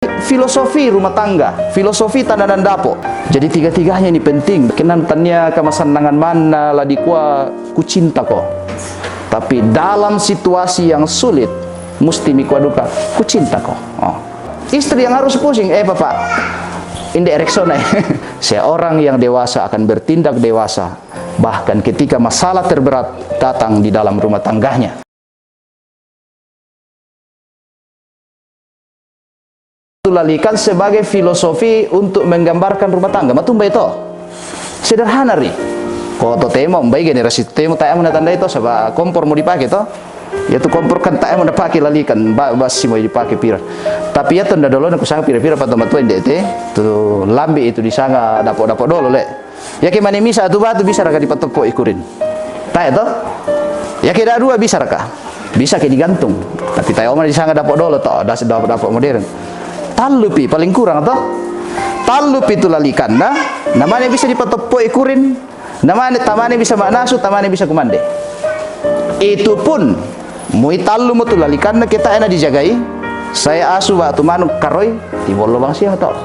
Filosofi rumah tangga, filosofi tanah dan dapur. Jadi tiga-tiganya ini penting. Kenantannya kemasanangan mana lah dikua ku cinta kok. Tapi dalam situasi yang sulit mesti mikwa duka ku cinta kok. Oh. Istri yang harus pusing, bapak, ini ereksona. Seorang yang dewasa akan bertindak dewasa, bahkan ketika masalah terberat datang di dalam rumah tangganya. Lalikan sebagai filosofi untuk menggambarkan rumah tangga. Matumba itu sederhana ri. Kau to temo baik generasi temo tak mau tanda itu sebab kompor mau dipakai toh. Ya tu kompor kan tak mau dipakai lalikan basi mau dipakai pira. Tapi ya tanda dulu aku sangat pira-pira pada matu ende teh. Tu lambi itu di sana dapat dulu le. Ya ke mana misa tu batu bisa raka dipatopo ikurin. Tak itu? Ya ke dua bisa raka. Bisa ke digantung. Tapi tak mau di sana dapat dulu toh. Dapat modern. Talupi paling kurang atau talupi itu lalikan nah namanya bisa dipatopo ikurin namanya tamane bisa maknasu tamane bisa kumande itu pun mui talu mutu lalikan nah kita enak dijagai saya asu waktu manu karoi timur lubang sih atau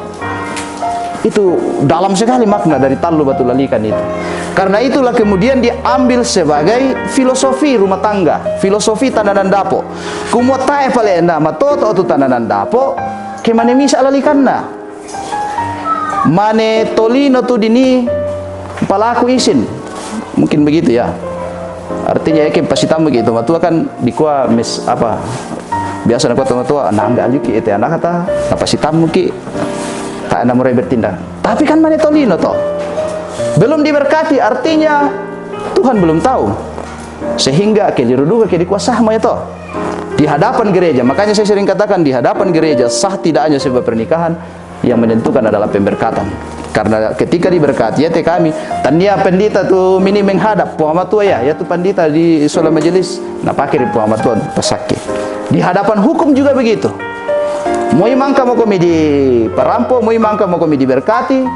itu dalam sekali makna dari talu batu lalikan itu. Karena itulah kemudian diambil sebagai filosofi rumah tangga, filosofi tanah dan dapur. Kumotae pale nama toto tu tanah dan dapur kemana misa lalikanna mane tolino tu dini palaku isin mungkin begitu ya artinya ya pasti tamu begitu matua kan dikua mis apa biasa nak tua nangga yuki itu anak kata pasti tamu ki tak ada mulai bertindak tapi kan mane tolino toh belum diberkati artinya Tuhan belum tahu sehingga keliru ke dikuasah mah itu di hadapan gereja. Makanya saya sering katakan di hadapan gereja sah tidaknya sebuah pernikahan yang menentukan adalah pemberkatan. Karena ketika diberkati ya kami tania pendeta tu mini menghadap Muhammad tua ya tu pendeta di soal majelis nah pakai di Muhammad tua pesakit. Di hadapan hukum juga begitu. Mau mangka mau kami di perampo, mau mangka mau kami diberkati.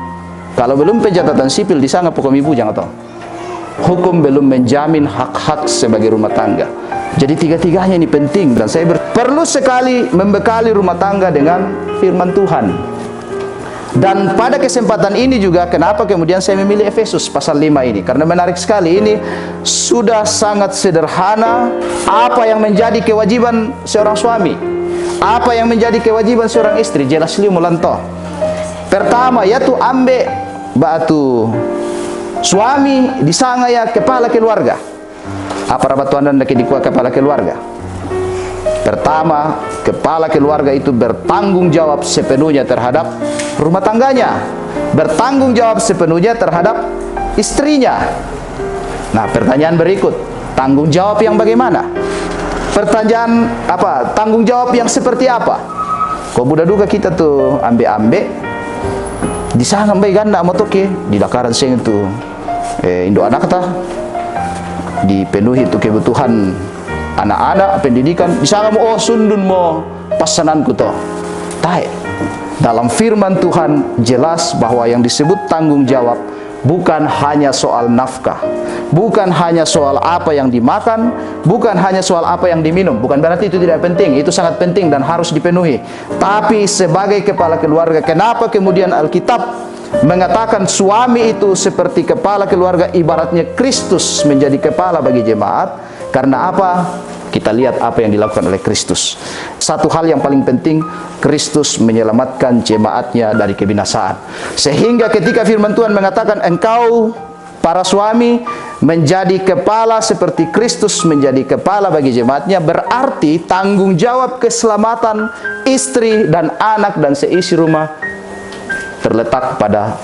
Kalau belum pencatatan sipil di sana pokoknya bujang atau hukum belum menjamin hak-hak sebagai rumah tangga. Jadi tiga-tiganya ini penting dan saya perlu sekali membekali rumah tangga dengan firman Tuhan. Dan pada kesempatan ini juga kenapa kemudian saya memilih Efesus pasal 5 ini karena menarik sekali ini sudah sangat sederhana apa yang menjadi kewajiban seorang suami, apa yang menjadi kewajiban seorang istri jelas liu mulanto. Pertama yaitu ambe batu suami disanga ya kepala keluarga. Apa rapat Tuhan dan dikuat kepala keluarga? Pertama, kepala keluarga itu bertanggung jawab sepenuhnya terhadap rumah tangganya, bertanggung jawab sepenuhnya terhadap istrinya. Nah, pertanyaan berikut, tanggung jawab yang bagaimana? Pertanyaan apa? Tanggung jawab yang seperti apa? Kau budak duga kita tuh ambe-ambe di sana ambe ganda motoke di dakaran sing itu Indo anak kata dipenuhi itu kebutuhan anak-anak pendidikan di sana mau sundun mau pesananku toh tae dalam firman Tuhan jelas bahwa yang disebut tanggung jawab bukan hanya soal nafkah, bukan hanya soal apa yang dimakan, bukan hanya soal apa yang diminum. Bukan berarti itu tidak penting, itu sangat penting dan harus dipenuhi. Tapi sebagai kepala keluarga, kenapa kemudian Alkitab mengatakan suami itu seperti kepala keluarga, ibaratnya Kristus menjadi kepala bagi jemaat? Karena apa? Kita lihat apa yang dilakukan oleh Kristus. Satu hal yang paling penting, Kristus menyelamatkan jemaatnya dari kebinasaan. Sehingga ketika firman Tuhan mengatakan engkau para suami menjadi kepala seperti Kristus menjadi kepala bagi jemaatnya, berarti tanggung jawab keselamatan istri dan anak dan seisi rumah terletak pada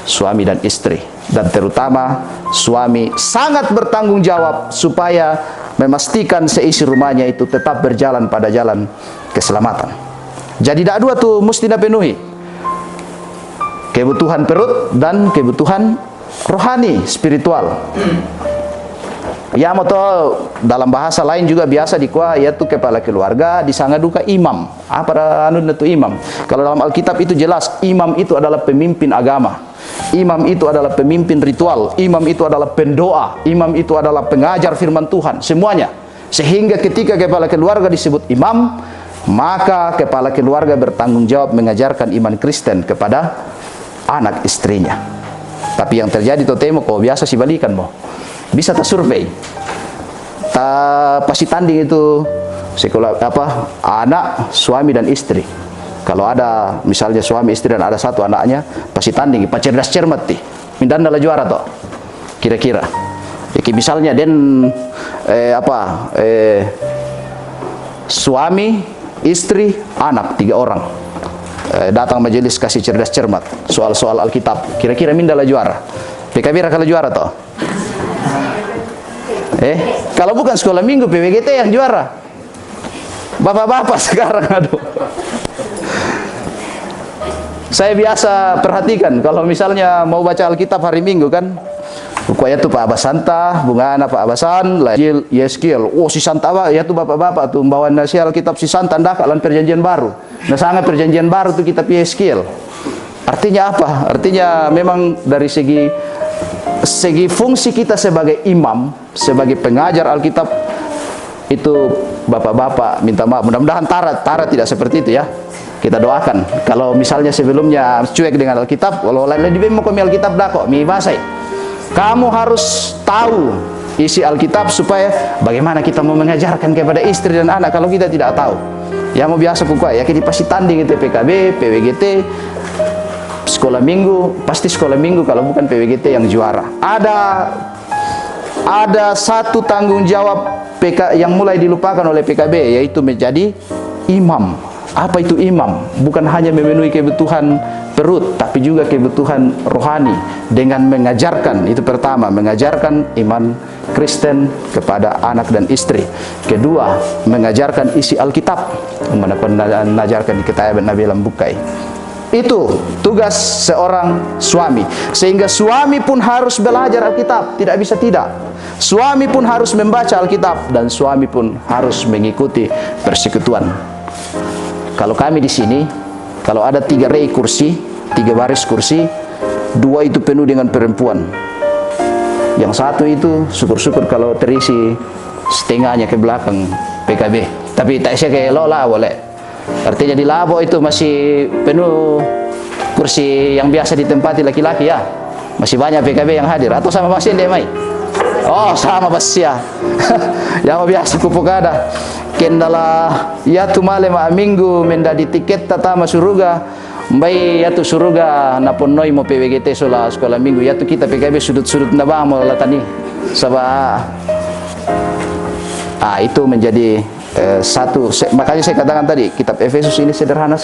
suami dan istri. Dan terutama suami sangat bertanggung jawab supaya memastikan seisi rumahnya itu tetap berjalan pada jalan keselamatan. Jadi dak dua tuh mesti dipenuhi, kebutuhan perut dan kebutuhan rohani, spiritual. Ya moto dalam bahasa lain juga biasa dikuah yaitu kepala keluarga disanga duka imam. Apa anu itu imam? Kalau dalam Alkitab itu jelas imam itu adalah pemimpin agama. Imam itu adalah pemimpin ritual, imam itu adalah pendoa, imam itu adalah pengajar firman Tuhan, semuanya. Sehingga ketika kepala keluarga disebut imam, Maka kepala keluarga bertanggung jawab mengajarkan iman Kristen kepada anak istrinya. Tapi yang terjadi temo kok biasa sih balikan mo. Bisa tak survei. Pasti tanding itu sekolah anak, suami dan istri. Kalau ada misalnya suami istri dan ada satu anaknya, pasti tanding, pas cerdas cermat ti. Mindan adalah juara toh. Kira-kira. Jadi misalnya suami, istri, anak, 3 orang. Datang majelis kasih cerdas cermat soal-soal Alkitab. Kira-kira minda lah juara. PKB kalau juara toh. Kalau bukan sekolah minggu PWGT yang juara. Bapak-bapak sekarang aduh. Saya biasa perhatikan kalau misalnya mau baca Alkitab hari Minggu kan, pokoknya tuh Pak Abasanta, Bungana Pak Abasan, Yeskiel, si Santa ya tuh bapak-bapak tuh membawa nasi Alkitab si Santa ndak lan perjanjian baru. Nah sangat perjanjian baru tuh kitab Yeskiel. Artinya apa? Artinya memang dari segi fungsi kita sebagai imam, sebagai pengajar Alkitab itu bapak-bapak minta maaf. Mudah-mudahan Tara tidak seperti itu ya. Kita doakan. Kalau misalnya sebelumnya cuek dengan Alkitab, kalau lain di mau kami Alkitab dah kok mi bahasa. Kamu harus tahu isi Alkitab supaya bagaimana kita mau mengajarkan kepada istri dan anak kalau kita tidak tahu. Ya mau biasa pokoknya ya kita pasti tanding itu PKB, PWGT, sekolah minggu, pasti sekolah minggu kalau bukan PWGT yang juara. Ada satu tanggung jawab yang mulai dilupakan oleh PKB, yaitu menjadi imam. Apa itu imam? Bukan hanya memenuhi kebutuhan perut, tapi juga kebutuhan rohani dengan mengajarkan, itu pertama, mengajarkan iman Kristen kepada anak dan istri. Kedua, mengajarkan isi Alkitab, mengajarkan kitab Nabi Lambukai. Itu tugas seorang suami. Sehingga suami pun harus belajar Alkitab, tidak bisa tidak. Suami pun harus membaca Alkitab dan suami pun harus mengikuti persekutuan. Kalau kami di sini, kalau ada 3 rei kursi, 3 baris kursi, 2 itu penuh dengan perempuan. Yang satu itu syukur-syukur kalau terisi setengahnya ke belakang PKB. Tapi tak saya kayak lola boleh. Artinya di labo itu masih penuh kursi yang biasa ditempati laki-laki ya. Masih banyak PKB yang hadir. Atau sama masih dia mai? Oh sama basia. Yang biasa kupukada. Kendala ya tu male ma minggu menda di tiket tata masuruga mbai ya tu suruga napon noi mo PWGT sola sekolah minggu ya tu kita PKB sudut-sudut nabang mo latani saba itu menjadi makanya saya katakan tadi kitab Efesus ini sederhana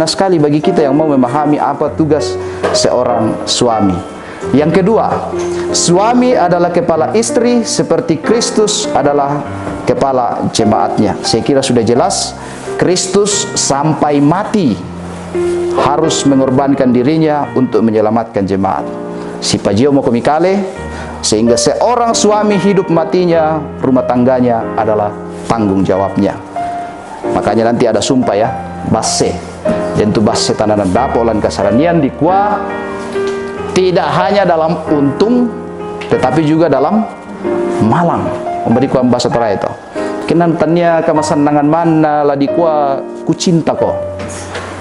sekali bagi kita yang mau memahami apa tugas seorang suami. Yang kedua, suami adalah kepala istri seperti Kristus adalah kepala jemaatnya. Saya kira sudah jelas, Kristus sampai mati harus mengorbankan dirinya untuk menyelamatkan jemaat. Si pajio mo komikale, sehingga seorang suami hidup matinya, rumah tangganya adalah tanggung jawabnya. Makanya nanti ada sumpah ya, basse. Dan tu basse tananan dapolan kasaranian di kuah tidak hanya dalam untung, tetapi juga dalam malang. Memberi kuam bahasa Torah itu. Kenantannya kemasanangan mana lah di kuah ku cinta ko.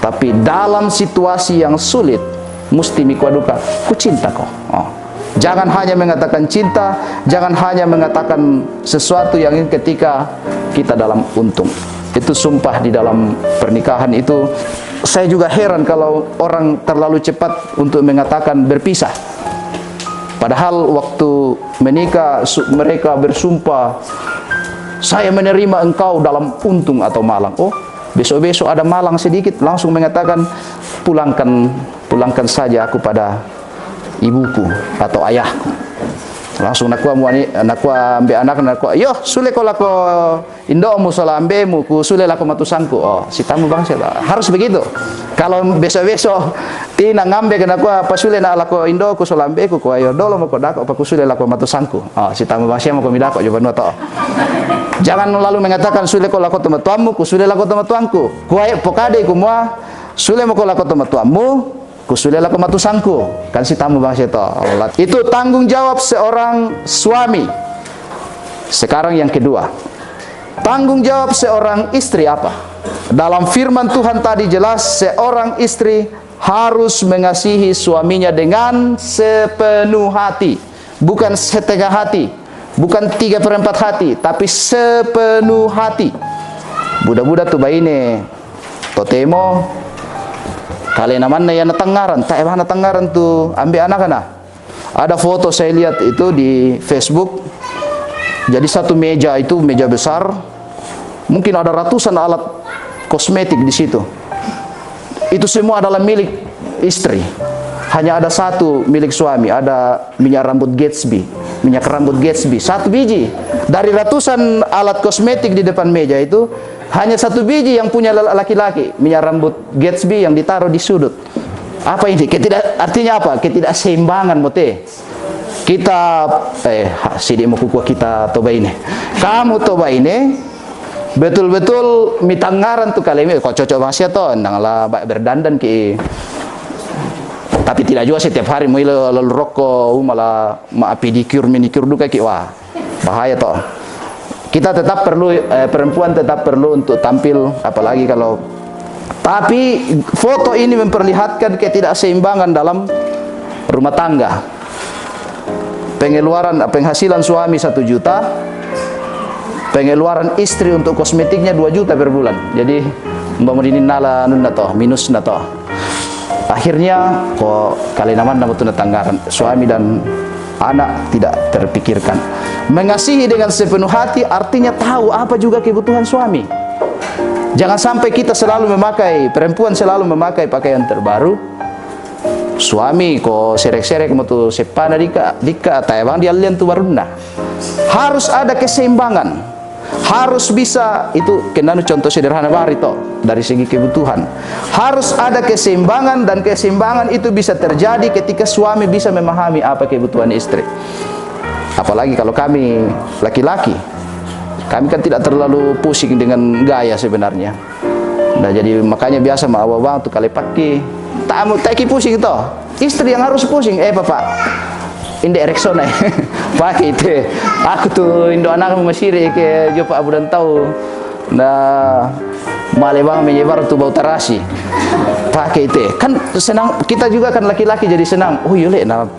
Tapi dalam situasi yang sulit, mesti mikwa duka ku cinta ko. Jangan hanya mengatakan cinta, jangan hanya mengatakan sesuatu yang ketika kita dalam untung. Itu sumpah di dalam pernikahan itu. Saya juga heran kalau orang terlalu cepat untuk mengatakan berpisah. Padahal waktu menikah mereka bersumpah, saya menerima engkau dalam untung atau malang. Oh, besok-besok ada malang sedikit, langsung mengatakan pulangkan saja aku pada ibuku atau ayahku. Langsung nakua ambe anak nakua, yo sule ko lako indomu sola ambemu ku sule lako matusangku. Oh, si tamu bangsa harus begitu. Kalau besok-besok tina ngambe kenakua pasule na lako indoku sola ambeku ko ayo dolo mo ko dako pa kusule lako matusangku. Oh, si tamu bangsa mo ko midako jo banu to. Jangan lalu mengatakan sule ko lako tomatuamu ku sule lako tomatuangku. Ku ayo pokade ku moa sule mo ko lako tomatuamu kusulela kematusangku, kan si tamu bangsa itu tanggung jawab seorang suami. Sekarang yang kedua, Tanggung jawab seorang istri apa? Dalam firman Tuhan tadi jelas, seorang istri harus mengasihi suaminya dengan sepenuh hati, bukan setengah hati, bukan 3/4 hati, tapi sepenuh hati. Budak-budak tuh baine totemo kalian naman na yan natanggaran, tak emang natanggaran tuh ambil anak kana. Ada foto saya lihat itu di Facebook. Jadi satu meja itu meja besar, mungkin ada ratusan alat kosmetik di situ. Itu semua adalah milik istri. Hanya ada satu milik suami, ada minyak rambut Gatsby, satu biji. Dari ratusan alat kosmetik di depan meja itu, hanya satu biji yang punya laki-laki, minyak rambut Gatsby yang ditaruh di sudut. Apa ini? Artinya apa? Ketidakseimbangan mote. Kita sidi mau kuku kita toba ini. Kamu toba ini betul-betul mitanggaran tuh kali ini kok cocok banget toh nangala berdandan ki. Tapi tidak juga setiap hari mau lalu rokok malah pedicure manicure duka ki, wah bahaya toh. Kita tetap perlu perempuan tetap perlu untuk tampil, apalagi kalau, tapi foto ini memperlihatkan ketidakseimbangan dalam rumah tangga. Penghasilan suami 1 juta, pengeluaran istri untuk kosmetiknya 2 juta per bulan. Jadi mbak modini nala nunda toh minus na toh. Akhirnya kok kali naman namun tanggaran suami dan anak tidak terpikirkan. Mengasihi dengan sepenuh hati artinya tahu apa juga kebutuhan suami. Jangan sampai kita selalu memakai, perempuan selalu memakai pakaian terbaru. Suami kok serek-serek mau tuh sepana dika tayang dia lian tuh waruna. Harus ada keseimbangan. Harus bisa, itu kenanu contoh sederhana barito dari segi kebutuhan. Harus ada keseimbangan, dan keseimbangan itu bisa terjadi ketika suami bisa memahami apa kebutuhan istri. Apalagi kalau kami laki-laki, kami kan tidak terlalu pusing dengan gaya sebenarnya. Nah jadi makanya biasa ma awal tuh kali pakai tak pusing toh. Istri yang harus pusing. Bapak Inde Erickson pakai itu. Aku tuh Indo anak Mesir ke Jopa Abu dan tahu. Nah malebang menyebar tuh bau terasi. Pakai itu. Kan senang, kita juga kan laki-laki jadi senang. Oh iya nah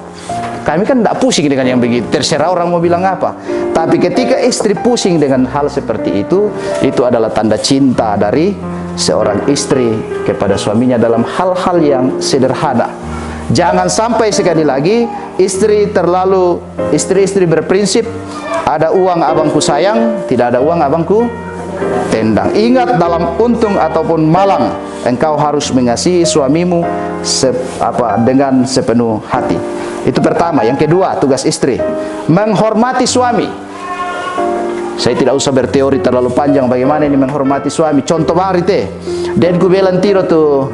kami kan tidak pusing dengan yang begitu. Terserah orang mau bilang apa. Tapi ketika istri pusing dengan hal seperti itu adalah tanda cinta dari seorang istri kepada suaminya dalam hal-hal yang sederhana. Jangan sampai sekali lagi istri berprinsip ada uang abangku sayang, tidak ada uang abangku tendang. Ingat, dalam untung ataupun malang engkau harus mengasihi suamimu dengan sepenuh hati. Itu pertama. Yang kedua, tugas istri menghormati suami. Saya tidak usah berteori terlalu panjang bagaimana ini menghormati suami. Contoh bari teh, dan ku belan tiro tuh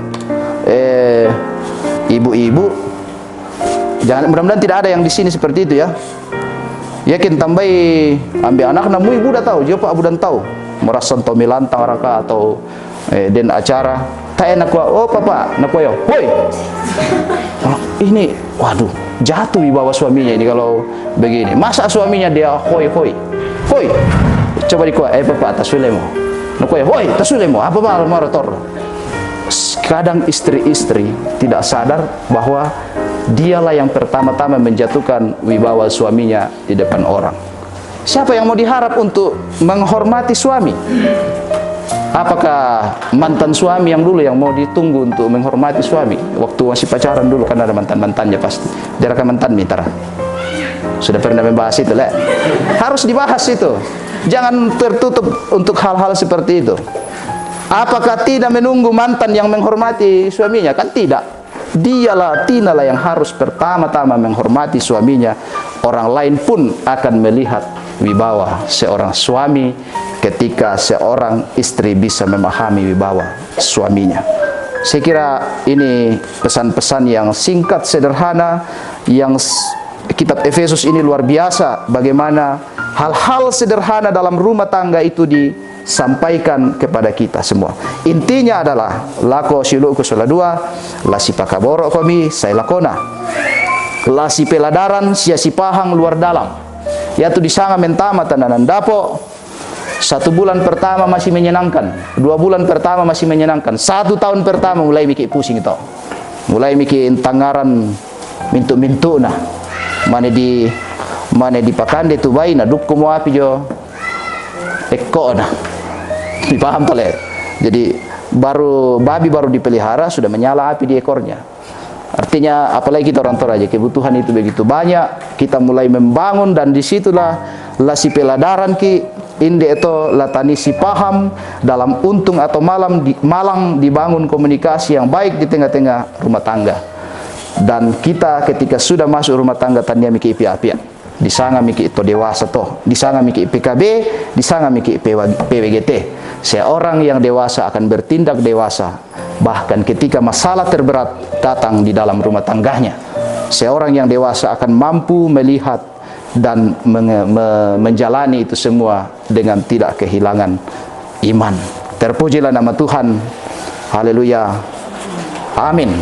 ibu-ibu. Jangan, mudah-mudahan tidak ada yang di sini seperti itu ya. Yakin tambai ambil anak namu ibu dah tahu, jawab abu dan tahu. Merasa tomilantang raka atau den acara. Tak enak gua, oh papa, nak yo, woi. Ini, waduh, jatuh di bawah suaminya ini kalau begini. Masa suaminya dia hoi. Hoi, coba dikuat, papa tasulemo. Nukoy, hoi, tasulemo. Apa marator? Kadang istri-istri tidak sadar bahwa dialah yang pertama-tama menjatuhkan wibawa suaminya di depan orang. Siapa yang mau diharap untuk menghormati suami? Apakah mantan suami yang dulu yang mau ditunggu untuk menghormati suami? Waktu masih pacaran dulu kan ada mantan-mantannya pasti. Dia akan mantan mitara. Sudah pernah membahas itu, Le. Harus dibahas itu. Jangan tertutup untuk hal-hal seperti itu. Apakah tidak menunggu mantan yang menghormati suaminya? Kan tidak. Tinalah yang harus pertama-tama menghormati suaminya. Orang lain pun akan melihat wibawa seorang suami ketika seorang istri bisa memahami wibawa suaminya. Saya kira ini pesan-pesan yang singkat, sederhana, yang kitab Efesus ini luar biasa bagaimana hal-hal sederhana dalam rumah tangga itu disampaikan kepada kita semua. Intinya adalah lako siluku sola dua, lasi pakaboro kami saya lakona, lasi peladaran sia si pahang luar dalam, yaitu disanga mentama tananan dapo 1 bulan pertama masih menyenangkan, 2 bulan pertama masih menyenangkan, 1 tahun pertama mulai mikir pusing itu, mulai mikir tangaran mintu-mintu nah, mana di pakande tu bayi nah duk kumu api jo teko nah, dipaham tole. Jadi babi baru dipelihara sudah menyala api di ekornya. Artinya apalagi kita orang Toraja, kebutuhan itu begitu banyak, kita mulai membangun, dan disitulah lasi peladaran ki inde itu latani si paham dalam untung atau malang dibangun komunikasi yang baik di tengah-tengah rumah tangga. Dan kita ketika sudah masuk rumah tangga tanya miki ipi-apian, disanga miki itu dewasa toh, disanga miki PKB, disanga miki PWGT. Seorang yang dewasa akan bertindak dewasa, bahkan ketika masalah terberat datang di dalam rumah tangganya. Seorang yang dewasa akan mampu melihat dan menjalani itu semua dengan tidak kehilangan iman. Terpujilah nama Tuhan. Haleluya. Amin.